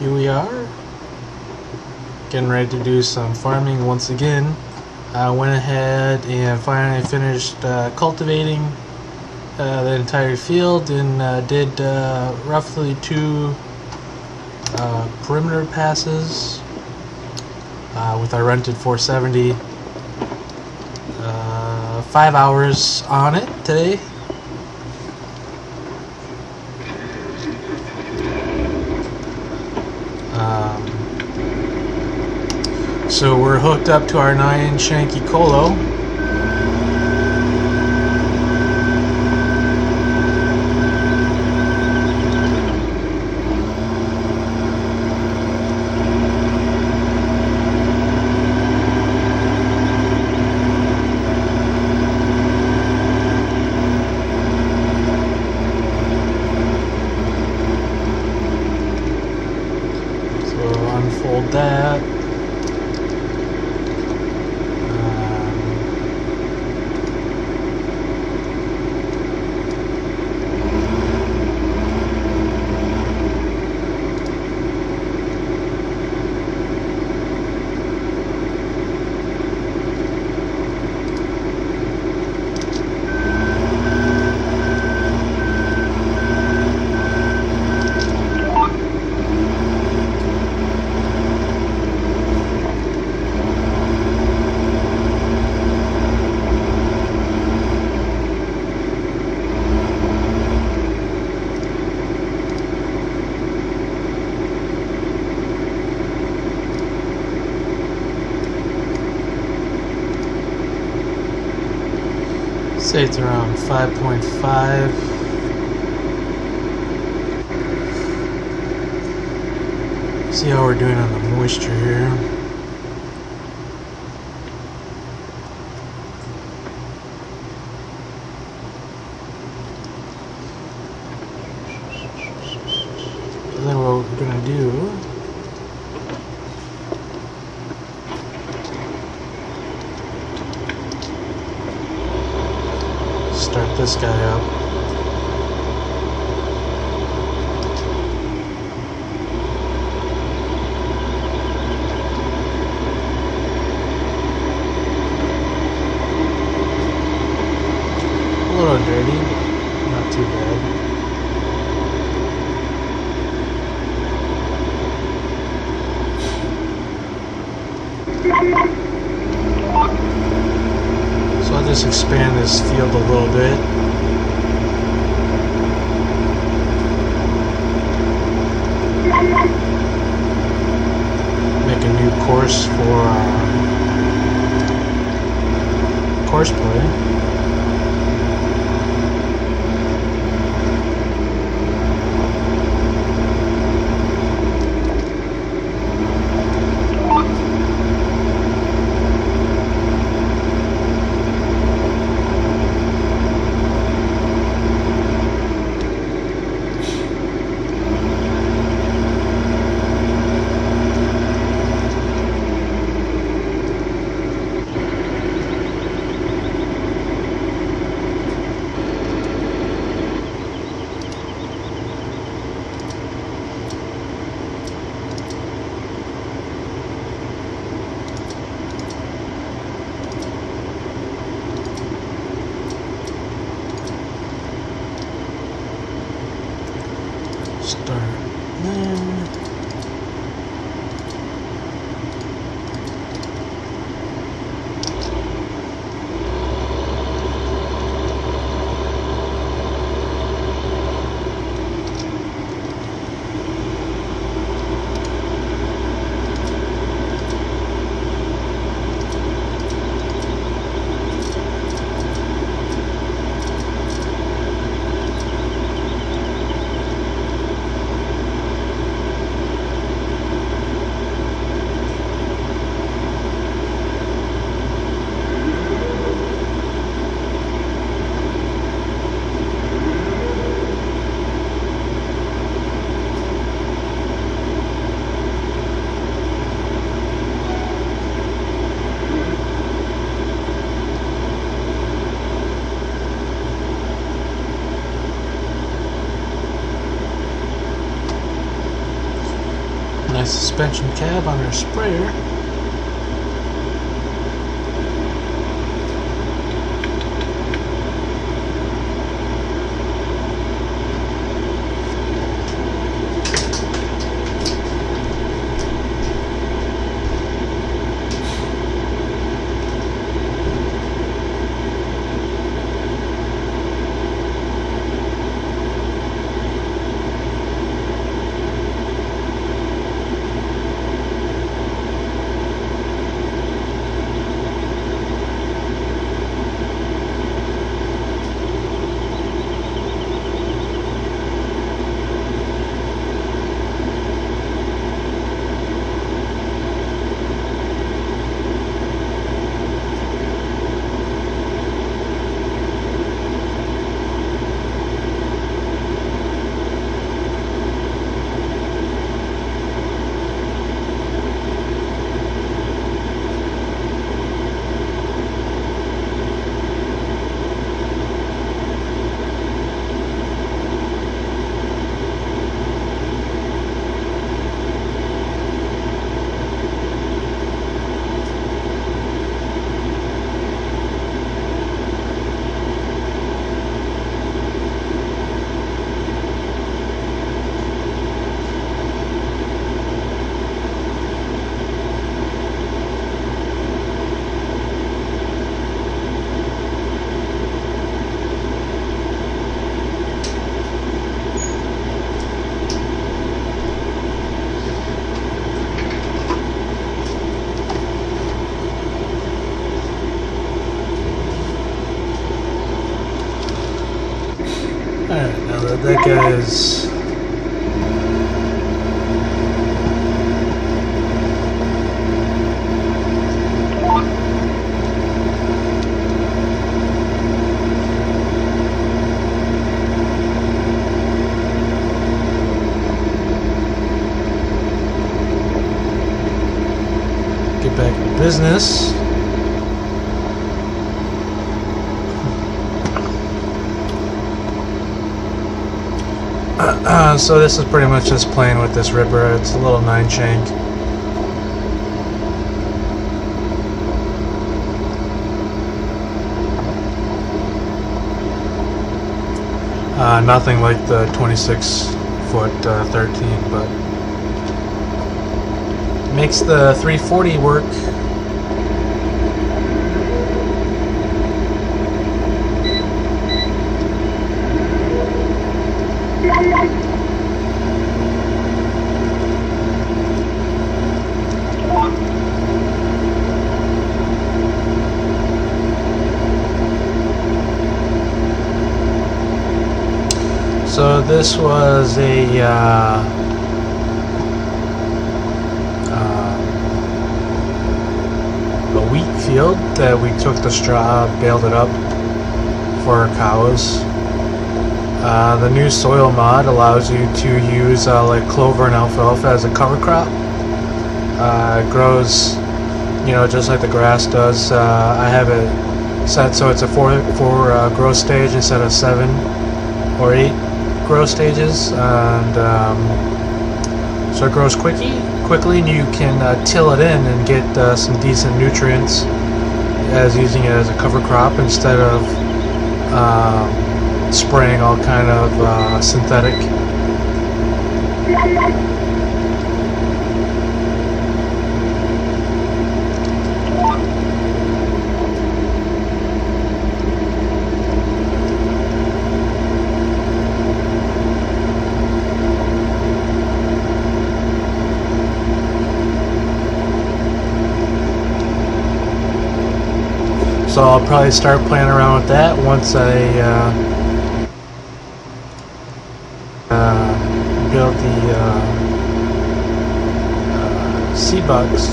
Here we are, getting ready to do some farming once again. I went ahead and finally finished cultivating the entire field and did roughly 2 perimeter passes with our rented 470. 5 hours on it today. So we're hooked up to our 9-inch Shanky Colo. So unfold that. Say it's around 5.5. See how we're doing on the moisture here. And then what we're gonna do, start this guy up. A little dirty, not too bad. So I'll just expand this field a little bit. Make a new course for course play. Start there. Nice suspension cab on our sprayer. Alright, now that guy's get back to business. So this is pretty much just playing with this ripper. It's a little 9-shank. Nothing like the 26-foot 13, but makes the 340 work. So this was a wheat field that we took the straw, baled it up for our cows. The new soil mod allows you to use like clover and alfalfa as a cover crop. It grows, you know, just like the grass does. I have it set so it's a four growth stage instead of 7 or 8 growth stages, and so it grows quickly, and you can till it in and get some decent nutrients as using it as a cover crop instead of spraying all kind of synthetic. So I'll probably start playing around with that once I build the sea box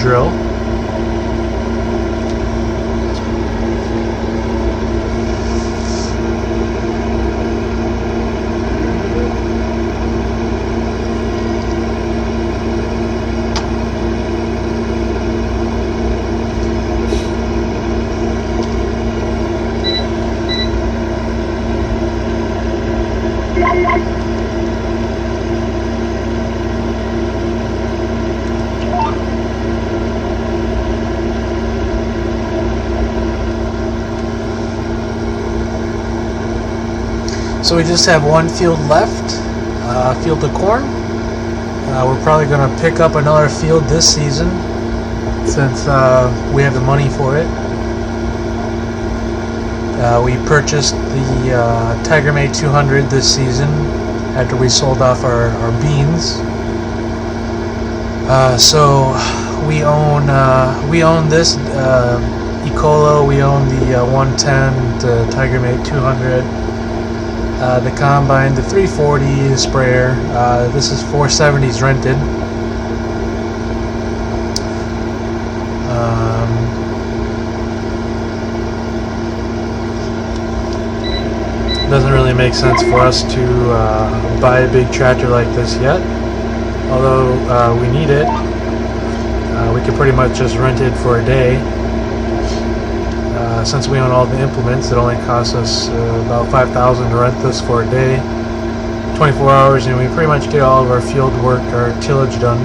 drill. So we just have one field left, field of corn. We're probably going to pick up another field this season since we have the money for it. We purchased the Tiger May 200 this season after we sold off our beans. So we own this Ecolo. We own the 110, the Tiger May 200, the combine, the 340 sprayer. This is 470s rented. Doesn't really make sense for us to buy a big tractor like this yet, although we need it. We can pretty much just rent it for a day. Since we own all the implements, it only costs us about $5,000 to rent this for a day, 24 hours, and we pretty much get all of our field work, our tillage done.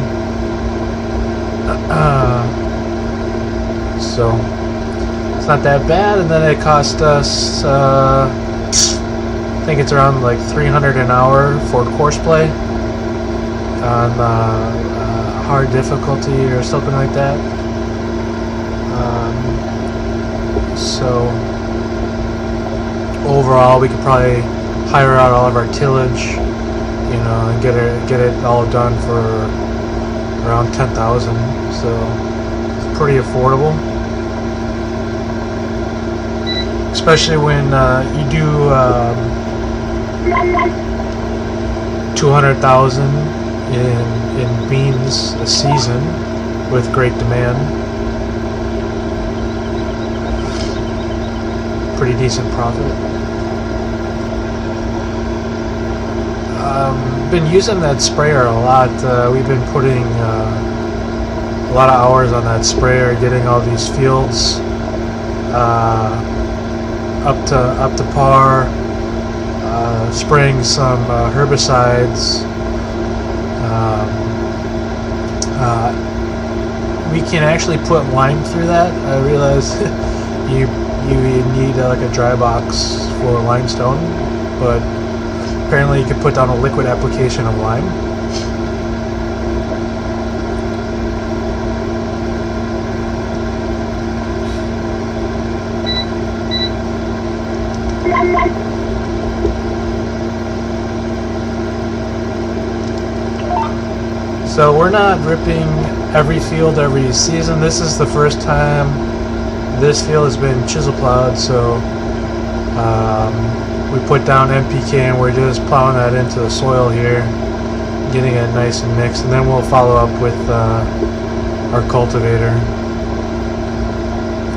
So it's not that bad, and then it cost us I think it's around like $300 an hour for course play on hard difficulty or something like that. So overall, we could probably hire out all of our tillage, you know, and get it all done for around $10,000. So it's pretty affordable, especially when you do 200,000 in beans a season with great demand. Pretty decent profit. Been using that sprayer a lot. We've been putting a lot of hours on that sprayer, getting all these fields up to par. Spraying some herbicides. We can actually put lime through that. I realize you need like a dry box for limestone, but apparently you can put down a liquid application of lime. So we're not ripping every field every season. This is the first time this field has been chisel plowed, so we put down NPK and we're just plowing that into the soil here, getting it nice and mixed, and then we'll follow up with our cultivator.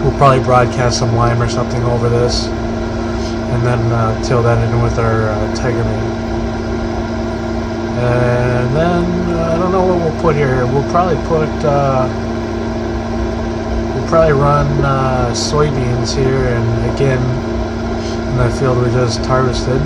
We'll probably broadcast some lime or something over this, and then till that in with our Tiger May. And then I don't know what we'll put here. We'll probably run soybeans here, and again in that field we just harvested.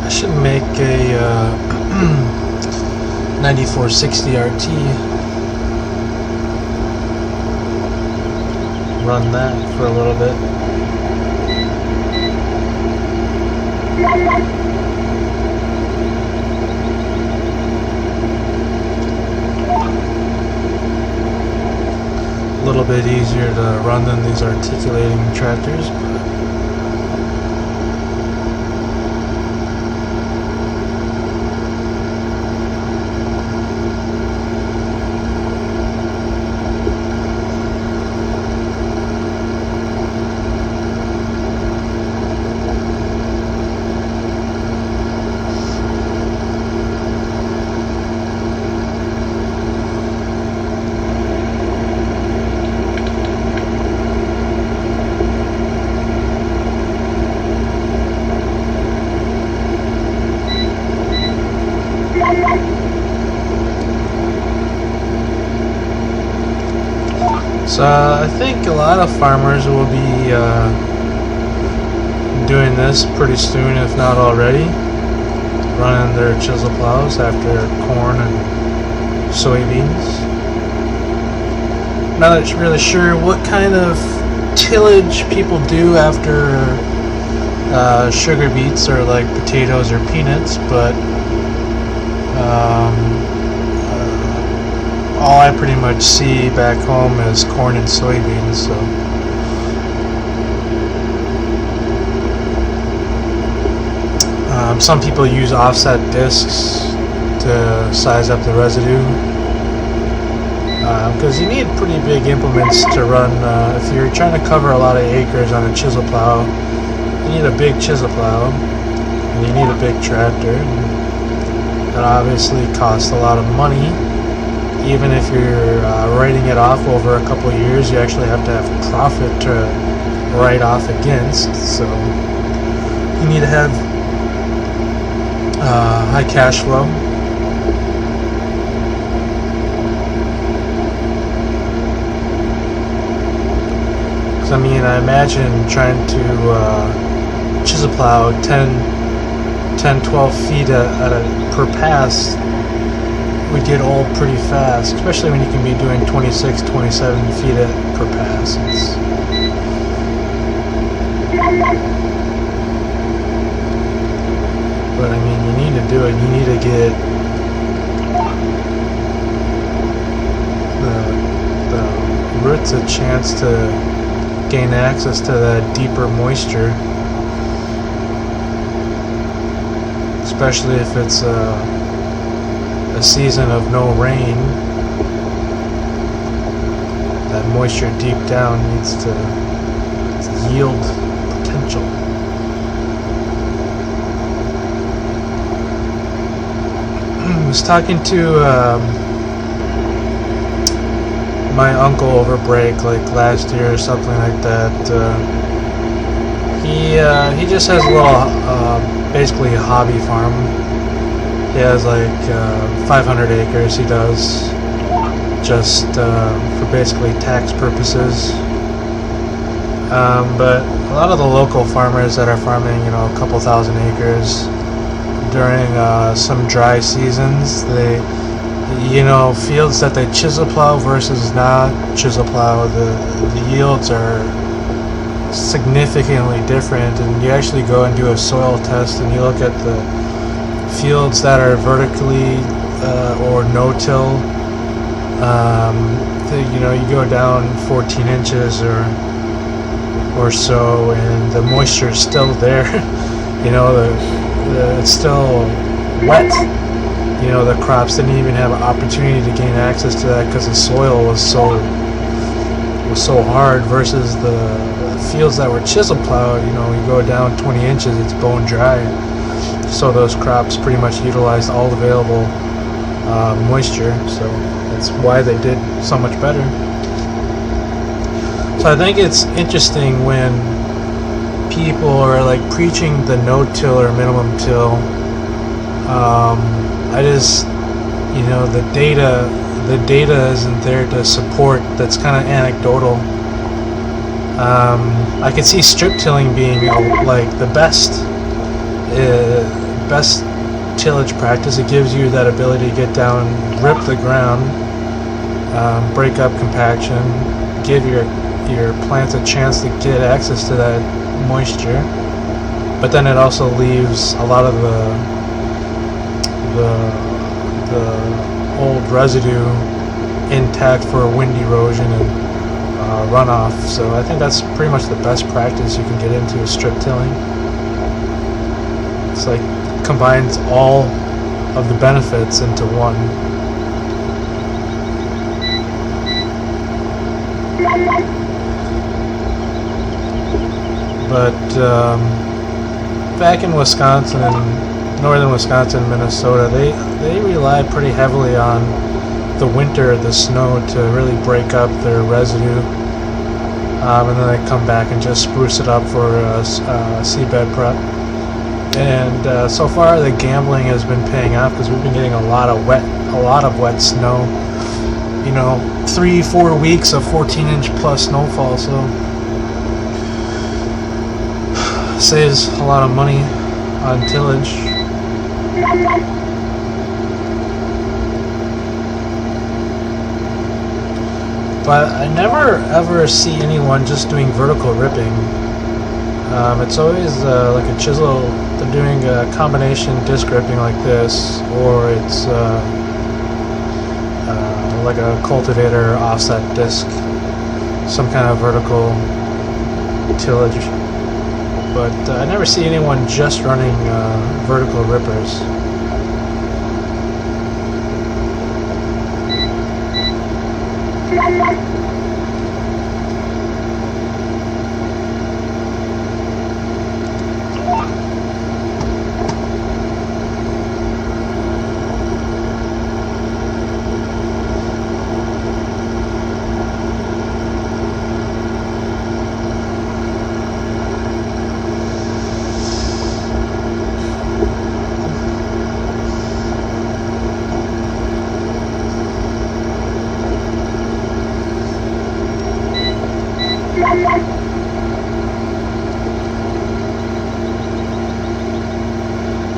Should make a 9460 RT. Run that for a little bit. A little bit easier to run than these articulating tractors. So I think a lot of farmers will be doing this pretty soon, if not already, running their chisel plows after corn and soybeans. Not really sure what kind of tillage people do after sugar beets or like potatoes or peanuts, but all I pretty much see back home is corn and soybeans. So some people use offset discs to size up the residue, because you need pretty big implements to run. If you're trying to cover a lot of acres on a chisel plow, you need a big chisel plow and you need a big tractor. That obviously costs a lot of money. Even if you're writing it off over a couple of years, you actually have to have profit to write off against. So you need to have high cash flow. Because I mean, I imagine trying to chisel plow 10, 12 feet per pass would get old pretty fast, especially when you can be doing 26, 27 feet per pass. But I mean, you need to do it. You need to get the roots a chance to gain access to that deeper moisture, especially if it's a season of no rain. That moisture deep down needs to yield potential. I was talking to my uncle over break, like last year or something like that. He just has a little basically a hobby farm. He has like 500 acres. He does just for basically tax purposes. But a lot of the local farmers that are farming, a couple thousand acres during some dry seasons, they, fields that they chisel plow versus not chisel plow, the yields are significantly different. And you actually go and do a soil test and you look at the fields that are vertically or no-till. You go down 14 inches or so, and the moisture is still there. It's still wet. The crops didn't even have an opportunity to gain access to that because the soil was so hard, versus the fields that were chisel plowed. You go down 20 inches, it's bone dry. So those crops pretty much utilized all available moisture. So that's why they did so much better. So I think it's interesting when people are like preaching the no-till or minimum till. I just, the data isn't there to support. That's kind of anecdotal. I could see strip tilling being like the best tillage practice. It gives you that ability to get down, rip the ground, break up compaction, give your plants a chance to get access to that moisture. But then it also leaves a lot of the old residue intact for wind erosion and runoff. So I think that's pretty much the best practice you can get into is strip tilling. It's like combines all of the benefits into one. But back in Wisconsin and northern Wisconsin, Minnesota, they rely pretty heavily on the winter, the snow, to really break up their residue, and then they come back and just spruce it up for seedbed prep. And so far, the gambling has been paying off because we've been getting a lot of wet snow. 3-4 weeks of 14-inch plus snowfall, so saves a lot of money on tillage. But I never ever see anyone just doing vertical ripping. It's always like a chisel. They're doing a combination disc ripping like this, or it's like a cultivator offset disc, some kind of vertical tillage. But I never see anyone just running vertical rippers.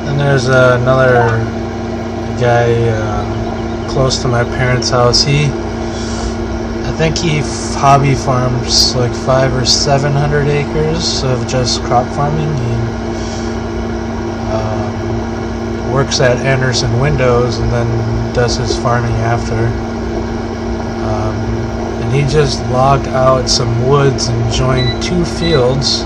And there's another guy, close to my parents' house. I think he hobby farms like 500 or 700 acres of just crop farming. He works at Anderson Windows and then does his farming after. And he just logged out some woods and joined 2 fields.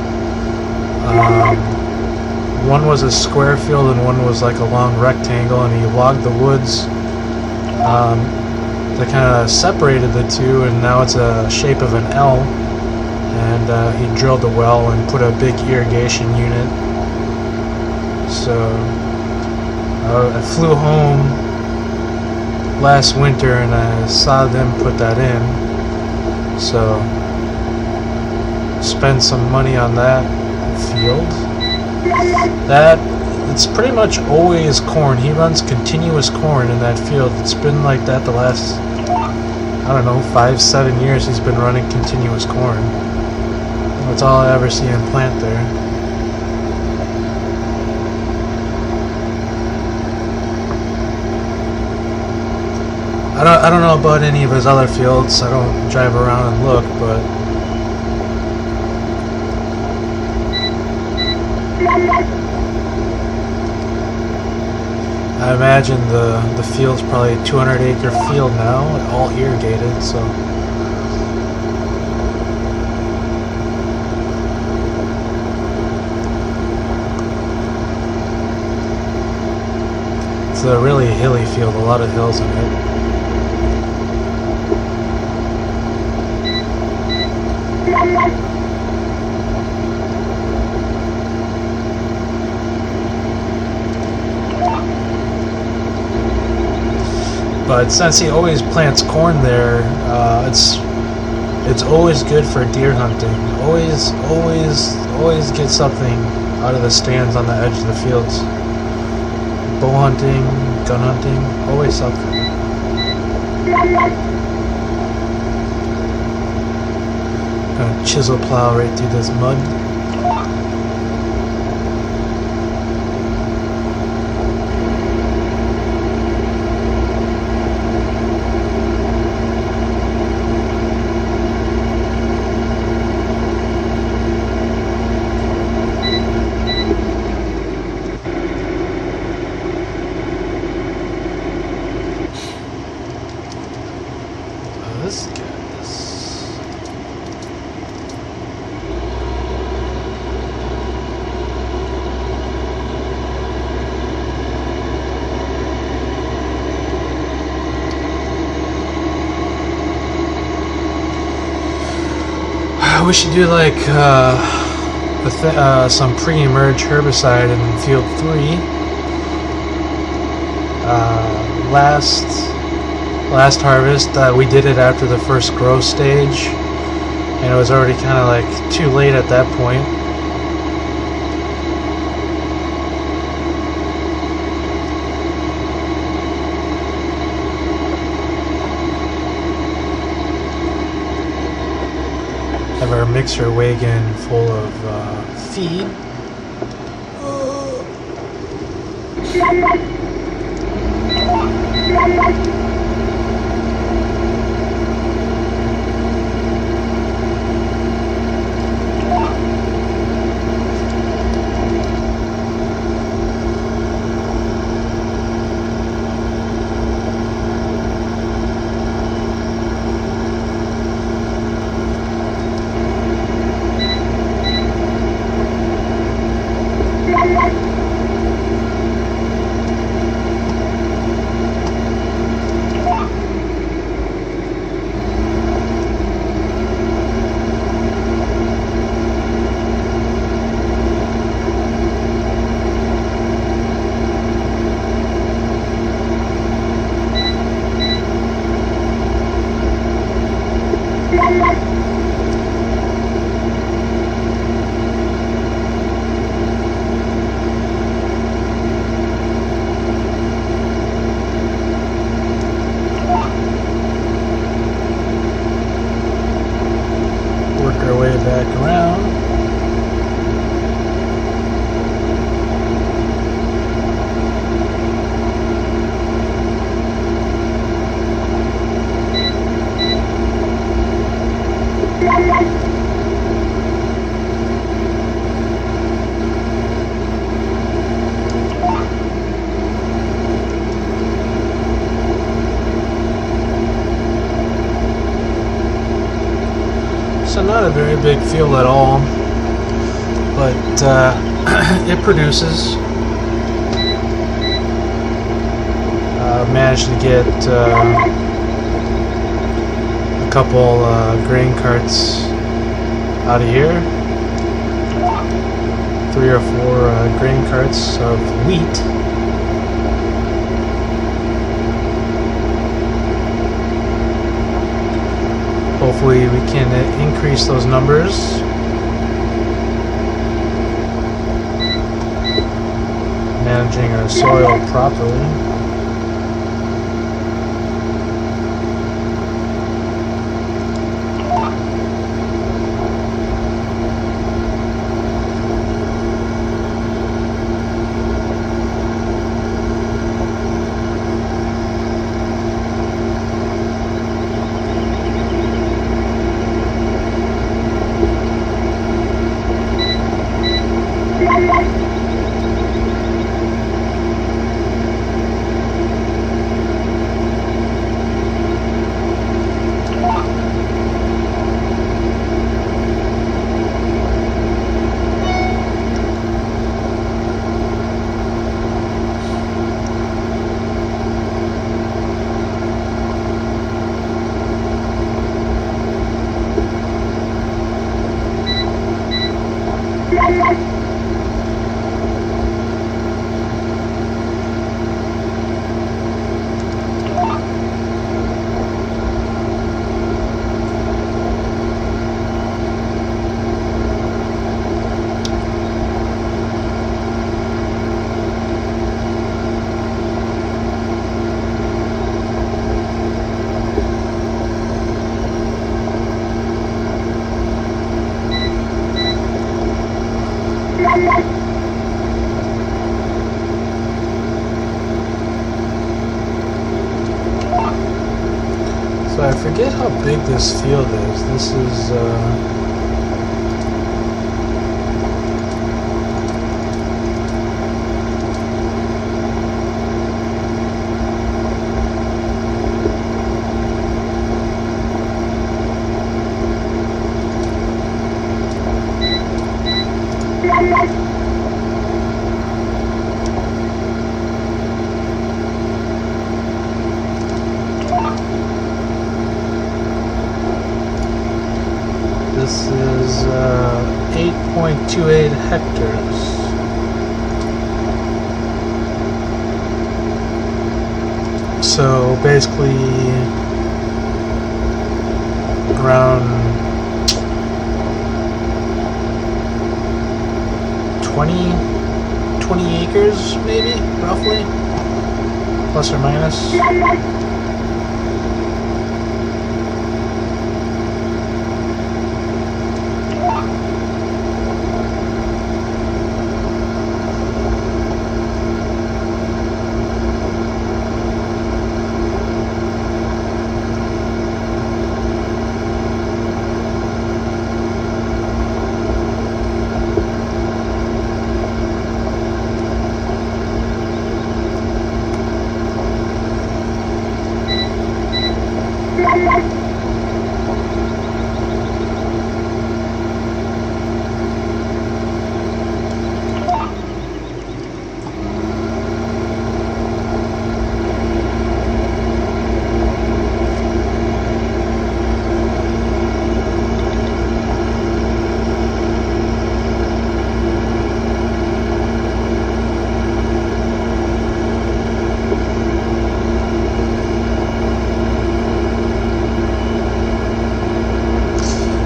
One was a square field and one was like a long rectangle, and he logged the woods that kind of separated the 2, and now it's a shape of an L. And he drilled a well and put a big irrigation unit. So I flew home last winter and I saw them put that in. So spend some money on that field. It's pretty much always corn. He runs continuous corn in that field. It's been like that the last, I don't know, 5-7 years he's been running continuous corn. That's all I ever see him plant there. I don't know about any of his other fields. I don't drive around and look, but I imagine the field's probably a 200-acre field now, all irrigated, so it's a really hilly field, a lot of hills in it. But since he always plants corn there, it's always good for deer hunting. Always get something out of the stands on the edge of the fields. Bow hunting, gun hunting, always something. Gonna chisel plow right through this mud. We should do like some pre-emerge herbicide in field 3. Last harvest we did it after the first growth stage, and it was already kind of like too late at that point. Have our mixer wagon full of feed. Back around. So not a very big field at all, but it produces. Managed to get a couple grain carts out of here. 3 or 4 grain carts of wheat. Hopefully we can increase those numbers. Managing our soil properly. So I forget how big this field is. This is This is 8.28 hectares. So basically around 20 acres maybe, roughly, plus or minus.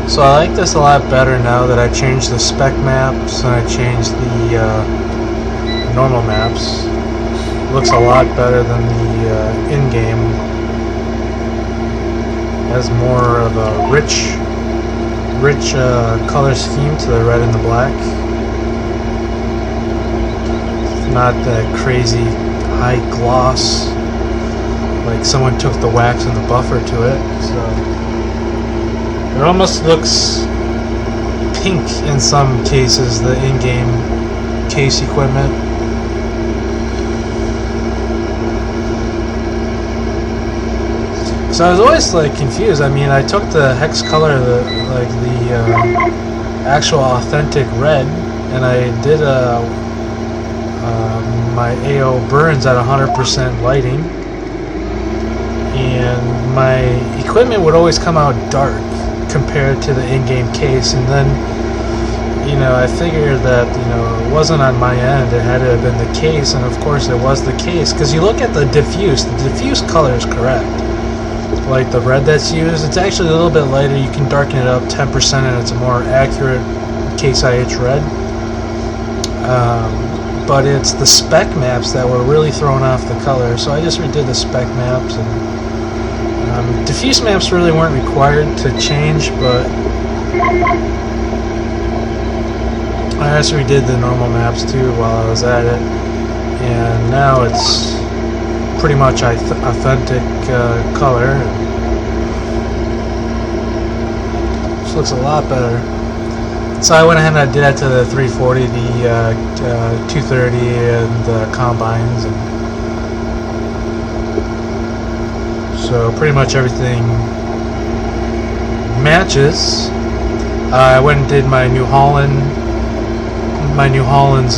So I like this a lot better now that I changed the spec maps and I changed the normal maps. Looks a lot better than the in-game. Has more of a rich color scheme to the red and the black. Not that crazy high gloss, like someone took the wax and the buffer to it. So it almost looks pink in some cases, the in-game case equipment. So I was always like confused. I mean, I took the hex color, the actual authentic red, and I did my AO burns at 100% lighting, and my equipment would always come out dark compared to the in-game case. And then, you know, I figured that, you know, it wasn't on my end, it had to have been the case, and of course it was the case, because you look at the diffuse color is correct. Like the red that's used, it's actually a little bit lighter. You can darken it up 10% and it's a more accurate Case IH red. But it's the spec maps that were really throwing off the color, so I just redid the spec maps. And diffuse maps really weren't required to change, but I also redid the normal maps too while I was at it, and now it's pretty much authentic color. This looks a lot better. So I went ahead and I did that to the 340, the 230, and the combines, and so pretty much everything matches. I went and did my New Hollands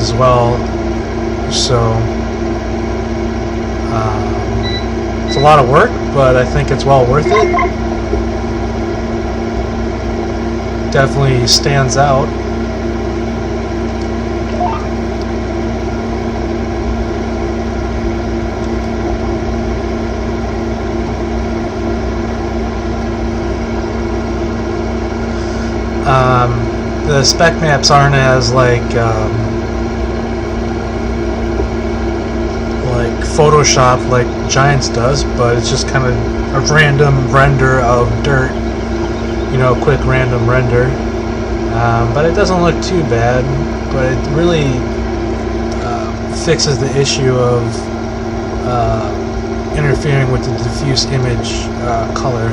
as well. So it's a lot of work, but I think it's well worth it. Definitely stands out. The spec maps aren't as like Photoshop like Giants does, but it's just kind of a random render of dirt, you know, quick random render. But it doesn't look too bad, but it really fixes the issue of interfering with the diffuse image color,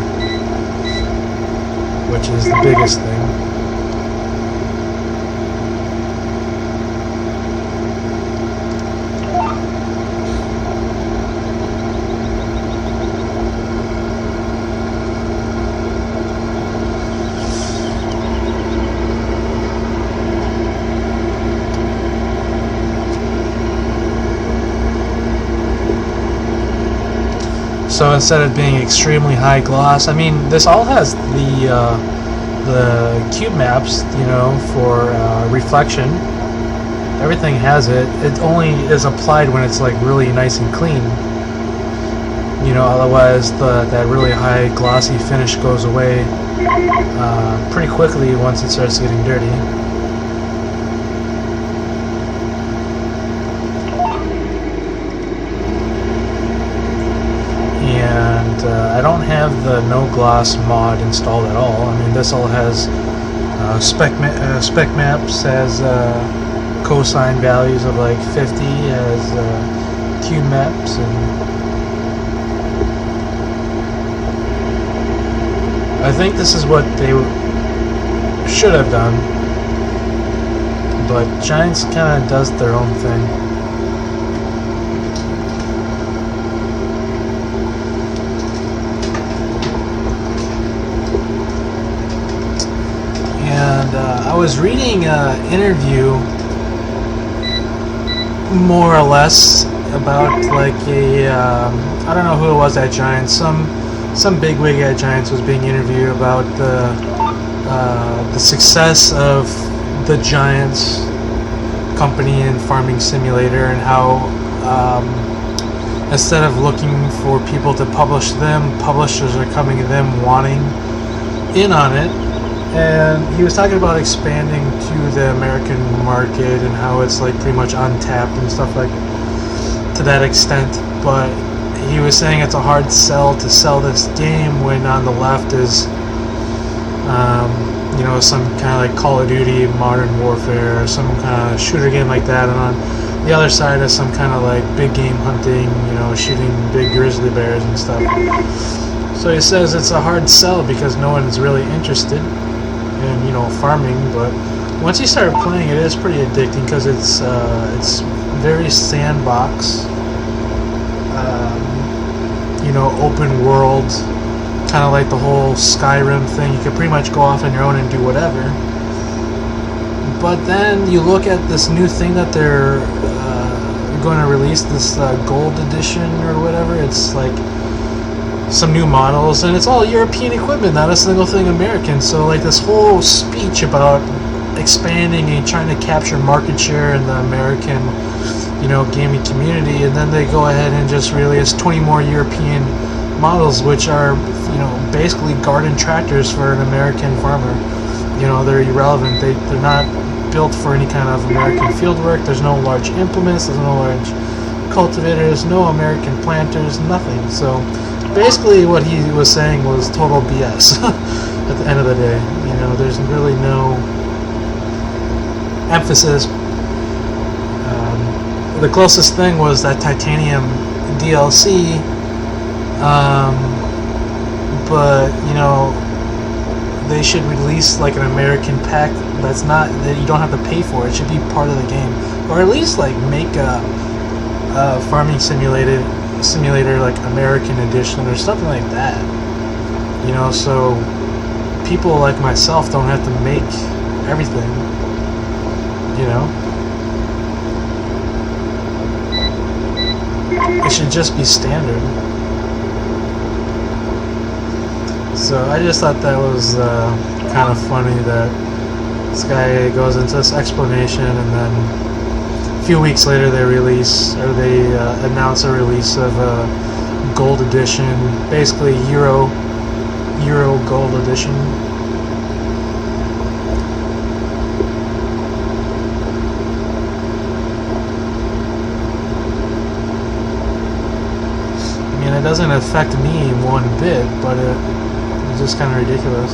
which is the biggest thing. So instead of being extremely high gloss, I mean, this all has the cube maps, you know, for reflection. Everything has it. It only is applied when it's like really nice and clean. You know, otherwise that really high glossy finish goes away pretty quickly once it starts getting dirty. I don't have the no gloss mod installed at all. I mean, this all has spec maps, has cosine values of like 50, has cube maps, and I think this is what they should have done, but Giants kind of does their own thing. I was reading an interview, more or less, about like a I don't know who it was at Giants. Some bigwig at Giants was being interviewed about the success of the Giants company and Farming Simulator, and how instead of looking for people to publish them, publishers are coming to them wanting in on it. And he was talking about expanding to the American market and how it's like pretty much untapped and stuff like to that extent. But he was saying it's a hard sell to sell this game when on the left is, you know, some kind of like Call of Duty, Modern Warfare, or some kind of shooter game like that, and on the other side is some kind of like big game hunting, you know, shooting big grizzly bears and stuff. So he says it's a hard sell because no one's really interested in, you know, farming. But once you start playing, it is pretty addicting because it's very sandbox, you know, open world kind of like the whole Skyrim thing. You could pretty much go off on your own and do whatever. But then you look at this new thing that they're going to release, this gold edition or whatever. It's like some new models, and it's all European equipment, not a single thing American. So like this whole speech about expanding and trying to capture market share in the American, you know, gaming community, and then they go ahead and just release 20 more European models, which are, you know, basically garden tractors for an American farmer. You know, they're irrelevant. They're not built for any kind of American field work. There's no large implements, there's no large cultivators, no American planters, nothing. So basically what he was saying was total BS at the end of the day. You know, there's really no emphasis. The closest thing was that titanium DLC, but you know, they should release like an American pack that's not, that you don't have to pay for. It should be part of the game, or at least like make a farming simulator like American edition or something like that. You know, so people like myself don't have to make everything. You know, it should just be standard. So I just thought that was kind of funny that this guy goes into this explanation, and then a few weeks later they announce a release of a gold edition, basically Euro gold edition. I mean, it doesn't affect me one bit, but it's just kind of ridiculous.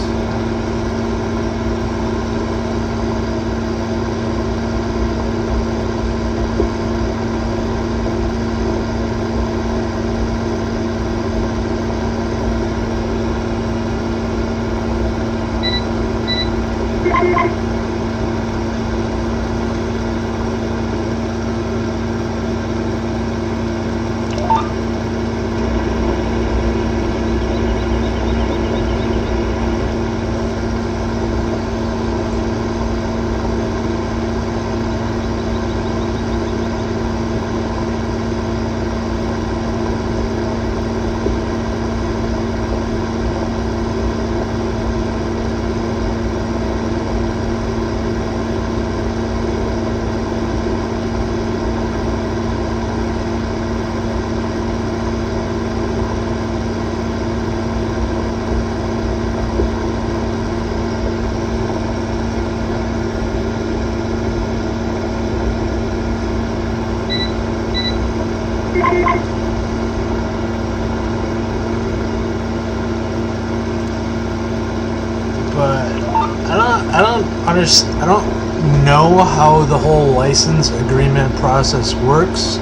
I don't know how the whole license agreement process works.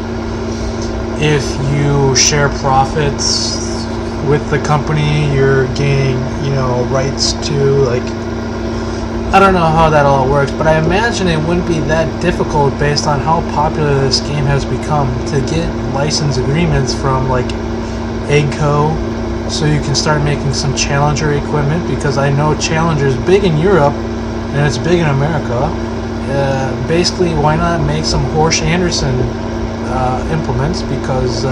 If you share profits with the company, you're gaining, you know, rights to, like, I don't know how that all works, but I imagine it wouldn't be that difficult based on how popular this game has become to get license agreements from like Eggco, so you can start making some Challenger equipment, because I know Challenger's big in Europe and it's big in America. Basically, why not make some Horsch Anderson implements, because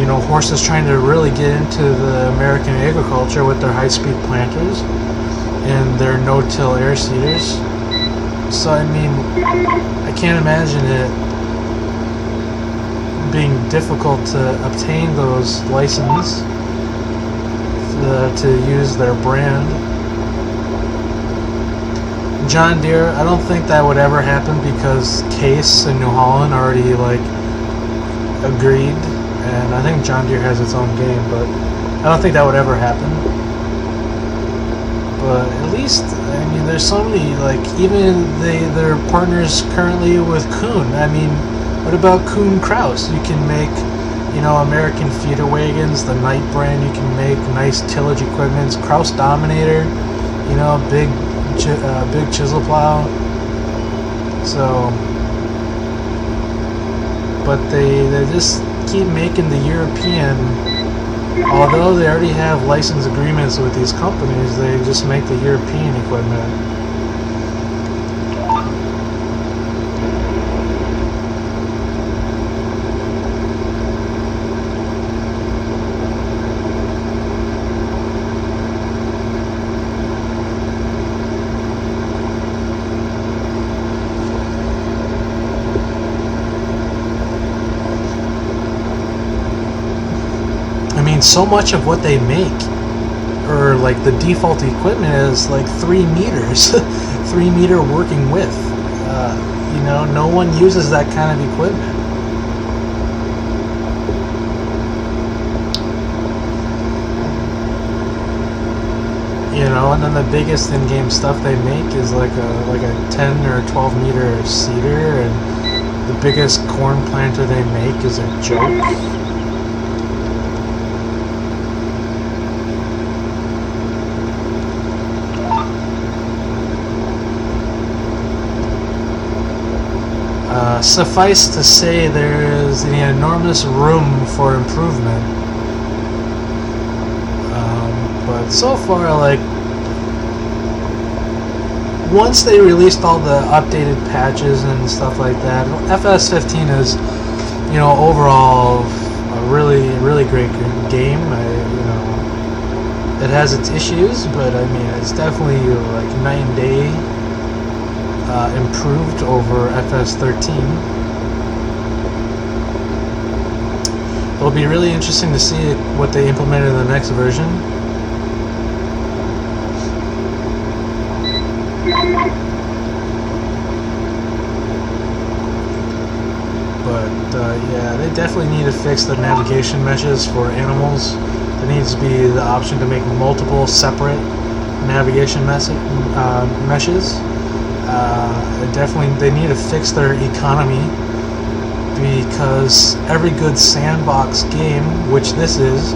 you know, Horsch is trying to really get into the American agriculture with their high-speed planters and their no-till air seeders. So I mean, I can't imagine it being difficult to obtain those licenses to use their brand. John Deere, I don't think that would ever happen, because Case in New Holland already like agreed, and I think John Deere has its own game, but I don't think that would ever happen. But at least, I mean, there's so many, like, even they're partners currently with Kuhn. I mean, what about Kuhn Kraus? You can make, you know, American feeder wagons, the Knight brand. You can make nice tillage equipments, Kraus Dominator, you know, big chisel plow. So, but they just keep making the European Although they already have license agreements with these companies, they just make the European equipment. So much of what they make, or like the default equipment, is like 3 meters, 3 meter working width. You know, no one uses that kind of equipment. You know, and then the biggest in-game stuff they make is like a 10 or 12 meter seeder, and the biggest corn planter they make is a joke. Suffice to say, there is an enormous room for improvement. But so far, like, once they released all the updated patches and stuff like that, FS15 is, you know, overall a really great game. You know, it has its issues, but I mean, it's definitely like night and day. Improved over FS13. It'll be really interesting to see what they implement in the next version. But yeah, they definitely need to fix the navigation meshes for animals. There needs to be the option to make multiple separate navigation meshes. Definitely, they need to fix their economy, because every good sandbox game, which this is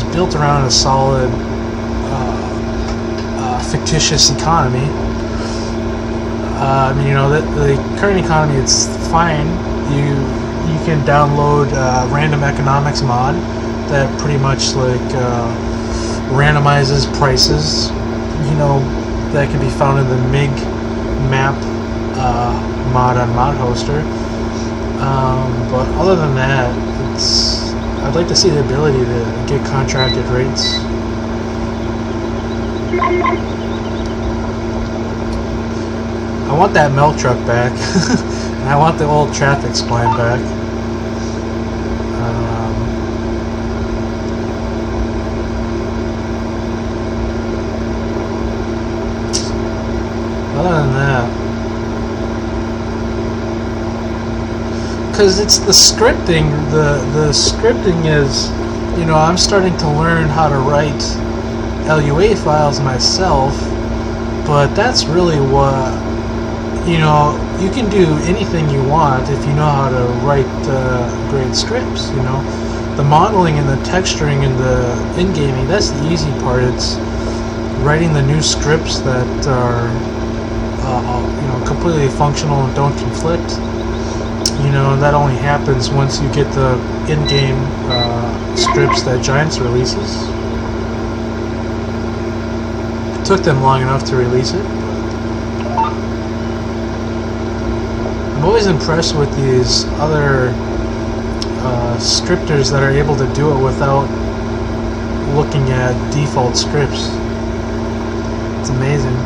built around a solid fictitious economy. I mean, you know, the current economy, it's fine. You can download random economics mod that pretty much like randomizes prices. You know, that can be found in the MIG map mod on Mod Hoster. But other than that, I'd like to see the ability to get contracted rates. I want that milk truck back. And I want the old traffic spline back. Other than that, because it's the scripting. The scripting is, you know, I'm starting to learn how to write LUA files myself, but that's really what, you know, you can do anything you want if you know how to write great scripts. You know, the modeling and the texturing and the in-gaming, that's the easy part. It's writing the new scripts that are you know, completely functional and don't conflict. You know, and that only happens once you get the in-game scripts that Giants releases. It took them long enough to release it. I'm always impressed with these other scripters that are able to do it without looking at default scripts. It's amazing.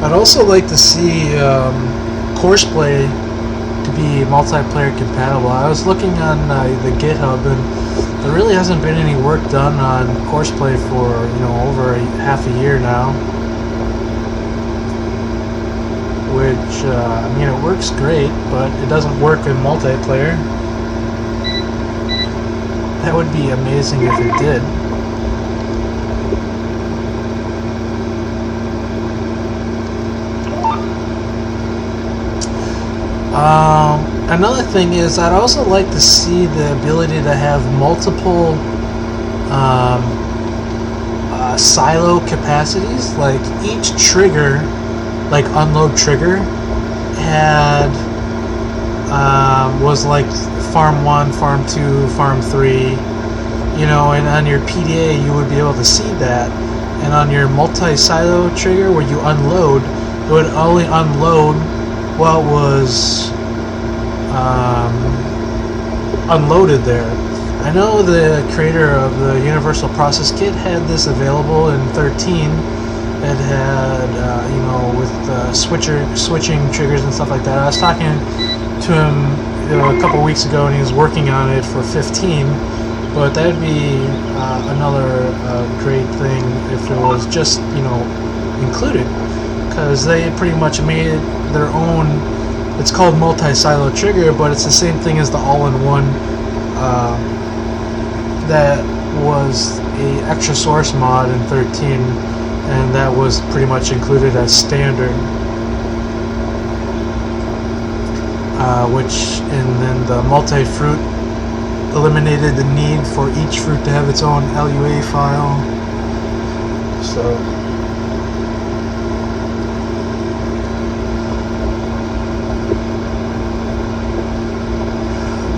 I'd also like to see Courseplay to be multiplayer compatible. I was looking on the GitHub, and there really hasn't been any work done on Courseplay for, you know, over half a year now. Which I mean, it works great, but it doesn't work in multiplayer. That would be amazing if it did. Another thing is, I'd also like to see the ability to have multiple silo capacities. Like each trigger, like unload trigger, had was like farm 1, farm 2, farm 3, you know, and on your PDA you would be able to see that. And on your multi-silo trigger where you unload, it would only unload what was unloaded there. I know the creator of the Universal Process Kit had this available in 13. It had, you know, with switching triggers and stuff like that. I was talking to him, you know, a couple weeks ago, and he was working on it for 15. But that would be another great thing if it was just, you know, included, because they pretty much made their own. It's called multi-silo trigger, but it's the same thing as the all-in-one. That was a extra source mod in 13, and that was pretty much included as standard. And then the multi-fruit eliminated the need for each fruit to have its own LUA file. So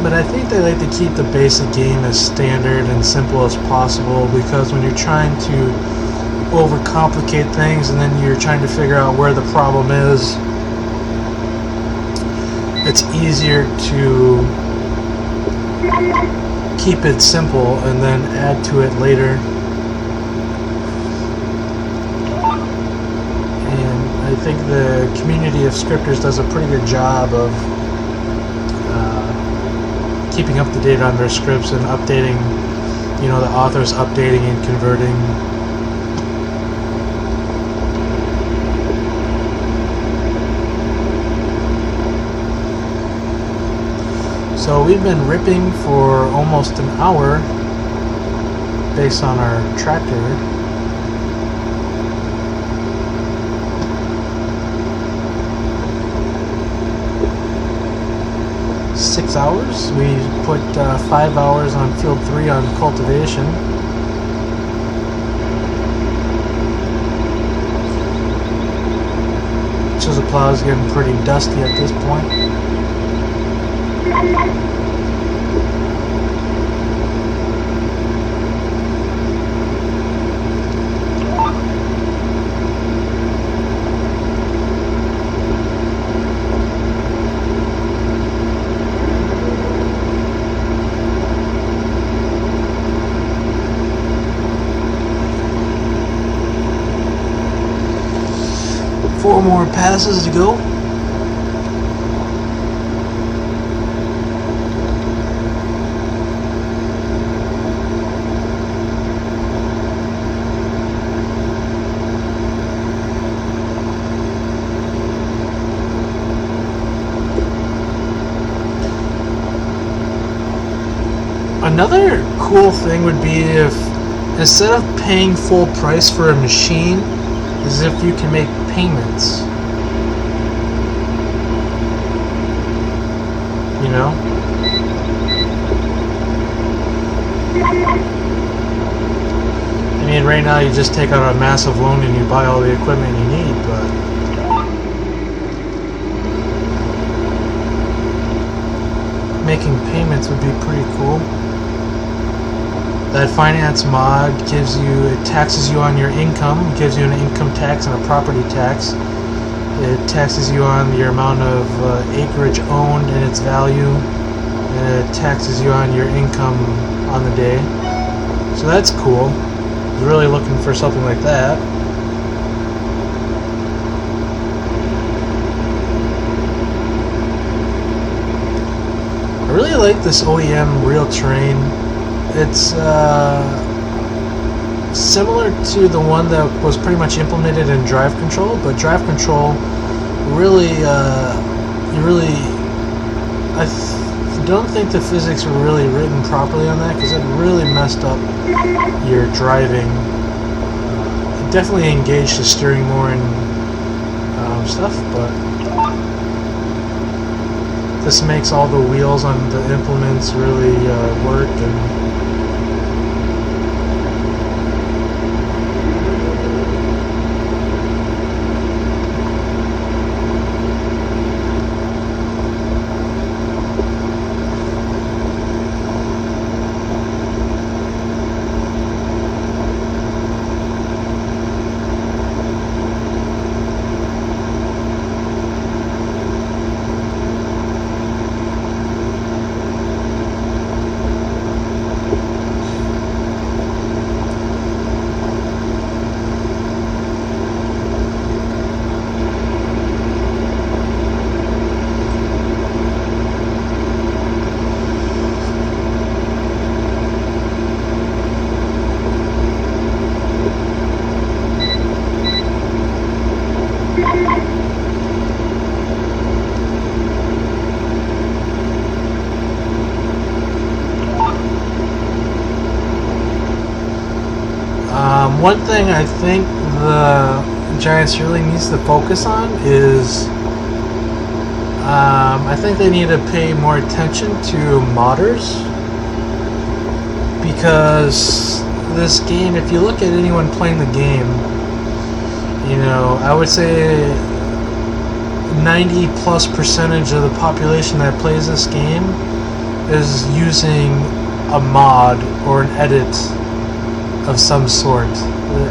but I think they like to keep the basic game as standard and simple as possible, because when you're trying to overcomplicate things and then you're trying to figure out where the problem is, it's easier to keep it simple and then add to it later. And I think the community of scripters does a pretty good job of keeping up to date on their scripts and updating, you know, the authors updating and converting. So we've been ripping for almost an hour based on our tractor. Six hours. We put 5 hours on field 3 on cultivation. Chisel plow's getting pretty dusty at this point. Four more passes to go. Another cool thing would be if, instead of paying full price for a machine, is if you can make payments. You know? I mean, right now you just take out a massive loan and you buy all the equipment you need, but making payments would be pretty cool. That finance mod gives you, it taxes you on your income, gives you an income tax and a property tax. It taxes you on your amount of acreage owned and its value, and it taxes you on your income on the day. So that's cool. I was really looking for something like that. I really like this OEM real terrain. It's similar to the one that was pretty much implemented in Drive Control, but Drive Control really, I don't think the physics were really written properly on that, because it really messed up your driving. It definitely engaged the steering more and stuff, but this makes all the wheels on the implements really work. And One thing I think the Giants really needs to focus on is I think they need to pay more attention to modders, because this game, if you look at anyone playing the game, you know, I would say 90+% of the population that plays this game is using a mod or an edit of some sort.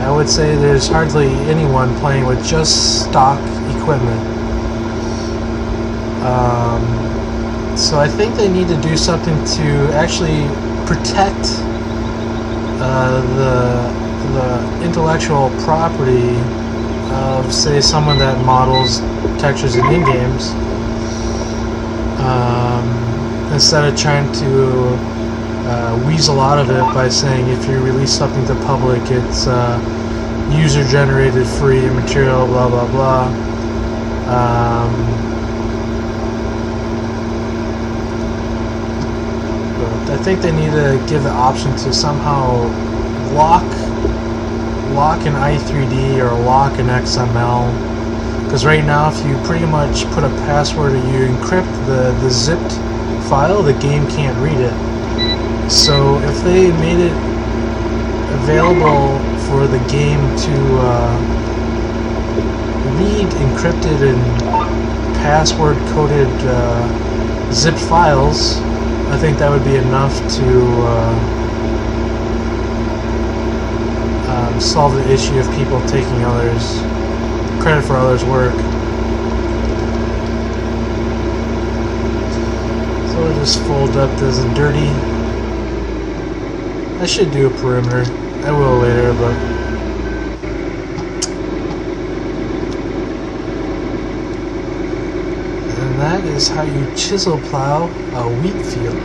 I would say there's hardly anyone playing with just stock equipment. So I think they need to do something to actually protect the intellectual property of, say, someone that models textures in in-games, instead of trying to weasel out of it by saying if you release something to public, it's user-generated free material, blah blah blah. But I think they need to give the option to somehow lock an i3D or lock an XML, because right now if you pretty much put a password or you encrypt the zipped file, the game can't read it. So if they made it available for the game to read encrypted and password coded zipped files, I think that would be enough to solve the issue of people taking others' credit for others' work. So we'll just fold up this dirty. I should do a perimeter. I will later, but and that is how you chisel plow a wheat field.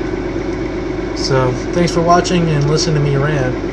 So thanks for watching and listening to me rant.